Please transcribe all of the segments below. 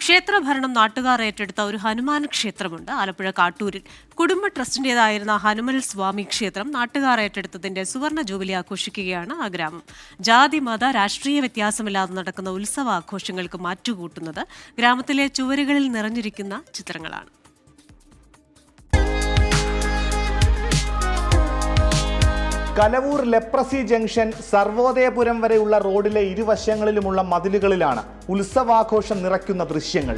ക്ഷേത്രഭരണം നാട്ടുകാർ ഏറ്റെടുത്ത ഒരു ഹനുമാൻ ക്ഷേത്രമുണ്ട്. ആലപ്പുഴ കാട്ടൂരിൽ കുടുംബ ട്രസ്റ്റിന്റേതായിരുന്ന ഹനുമൽ സ്വാമി ക്ഷേത്രം നാട്ടുകാർ ഏറ്റെടുത്തതിന്റെ സുവർണ ജൂബിലി ആഘോഷിക്കുകയാണ് ആ ഗ്രാമം. ജാതി മത രാഷ്ട്രീയ വ്യത്യാസമില്ലാതെ നടക്കുന്ന ഉത്സവാഘോഷങ്ങൾക്ക് മാറ്റുകൂട്ടുന്നത് ഗ്രാമത്തിലെ ചുവരുകളിൽ നിറഞ്ഞിരിക്കുന്ന ചിത്രങ്ങളാണ്. കലവൂർ ലെപ്രസി ജംഗ്ഷൻ സർവോദയപുരം വരെയുള്ള റോഡിലെ ഇരുവശങ്ങളിലുമുള്ള മതിലുകളിലാണ് ഉത്സവാഘോഷം നിറയ്ക്കുന്ന ദൃശ്യങ്ങൾ.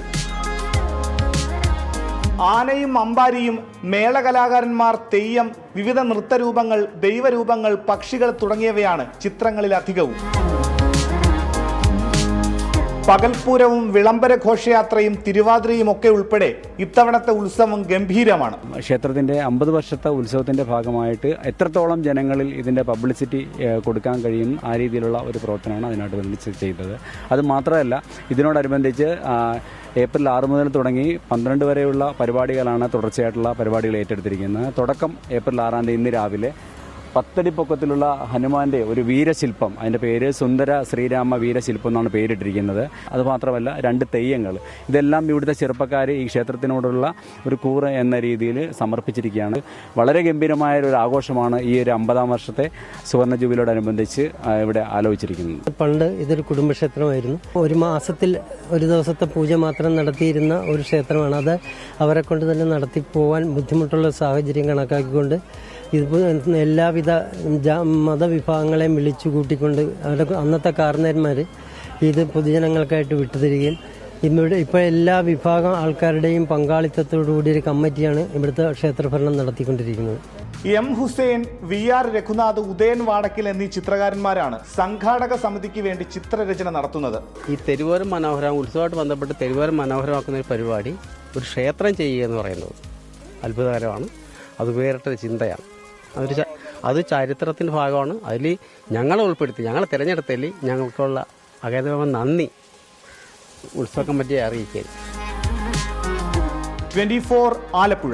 ആനയും അമ്പാരിയും, മേളകലാകാരന്മാർ, തെയ്യം, വിവിധ നൃത്തരൂപങ്ങൾ, ദൈവരൂപങ്ങൾ, പക്ഷികൾ തുടങ്ങിയവയാണ് ചിത്രങ്ങളിലധികവും. പകൽപൂരവും വിളംബര ഘോഷയാത്രയും തിരുവാതിരയും ഒക്കെ ഉൾപ്പെടെ ഇത്തവണത്തെ ഉത്സവം ഗംഭീരമാണ്. ക്ഷേത്രത്തിൻ്റെ 50 വർഷത്തെ ഉത്സവത്തിൻ്റെ ഭാഗമായിട്ട് എത്രത്തോളം ജനങ്ങളിൽ ഇതിൻ്റെ പബ്ലിസിറ്റി കൊടുക്കാൻ കഴിയും ആ രീതിയിലുള്ള ഒരു പ്രവർത്തനമാണ് അതിനോടനുബന്ധിച്ച് ചെയ്തത്. അത് മാത്രമല്ല, ഇതിനോടനുബന്ധിച്ച് ഏപ്രിൽ 6 മുതൽ തുടങ്ങി 12 വരെയുള്ള പരിപാടികളാണ് തുടർച്ചയായിട്ടുള്ള പരിപാടികൾ ഏറ്റെടുത്തിരിക്കുന്നത്. തുടക്കം ഏപ്രിൽ 6 ഇന്ന് രാവിലെ 10 അടി പൊക്കത്തിലുള്ള ഹനുമാന്റെ ഒരു വീരശില്പം, അതിൻ്റെ പേര് സുന്ദര ശ്രീരാമ വീരശില്പം എന്നാണ് പേരിട്ടിരിക്കുന്നത്. അതുമാത്രമല്ല 2 തെയ്യങ്ങൾ, ഇതെല്ലാം ഇവിടുത്തെ ചെറുപ്പക്കാർ ഈ ക്ഷേത്രത്തിനോടുള്ള ഒരു കൂറ് എന്ന രീതിയിൽ സമർപ്പിച്ചിരിക്കുകയാണ്. വളരെ ഗംഭീരമായ ഒരു ആഘോഷമാണ് ഈ ഒരു 50-ാം വർഷത്തെ സുവർണ ജൂബിലിയോടനുബന്ധിച്ച് ഇവിടെ ആലോചിച്ചിരിക്കുന്നത്. പണ്ട് ഇതൊരു കുടുംബക്ഷേത്രമായിരുന്നു. ഒരു മാസത്തിൽ ഒരു ദിവസത്തെ പൂജ മാത്രം നടത്തിയിരുന്ന ഒരു ക്ഷേത്രമാണ്. അത് അവരെ കൊണ്ട് തന്നെ നടത്തി പോകാൻ ബുദ്ധിമുട്ടുള്ള സാഹചര്യം കണക്കാക്കിക്കൊണ്ട് ഇതിപ്പോൾ എല്ലാവിധ മതവിഭാഗങ്ങളെയും വിളിച്ചു കൂട്ടിക്കൊണ്ട് അവരുടെ അന്നത്തെ കാരണവന്മാർ ഇത് പൊതുജനങ്ങൾക്കായിട്ട് വിട്ടുതരികയും ഇപ്പോൾ എല്ലാ വിഭാഗം ആൾക്കാരുടെയും പങ്കാളിത്തത്തോടുകൂടി ഒരു കമ്മിറ്റിയാണ് ഇവിടുത്തെ ക്ഷേത്രഭരണം നടത്തിക്കൊണ്ടിരിക്കുന്നത്. എം ഹുസൈൻ, VR രഘുനാഥ്, ഉദയൻ വാടക്കിൽ എന്നീ ചിത്രകാരന്മാരാണ് സംഘാടക സമിതിക്ക് വേണ്ടി ചിത്രരചന നടത്തുന്നത്. ഈ തെരുവോരം മനോഹരം ഉത്സവമായിട്ട് ബന്ധപ്പെട്ട് തെരുവോരം മനോഹരമാക്കുന്ന ഒരു പരിപാടി, ഒരു ക്ഷേത്രം ചെയ്യുക എന്ന് പറയുന്നത് അത്ഭുതകരമാണ്. അത് വേറിട്ടൊരു ചിന്തയാണ്. അത് ചരിത്രത്തിൻ്റെ ഭാഗമാണ്. അതിൽ ഞങ്ങളെ ഉൾപ്പെടുത്തി, ഞങ്ങളെ തിരഞ്ഞെടുത്തതിൽ ഞങ്ങൾക്കുള്ള അഗാധമായ നന്ദി ഉത്സവ കമ്മിറ്റിയെ അറിയിക്കുക. 24 ആലപ്പുഴ.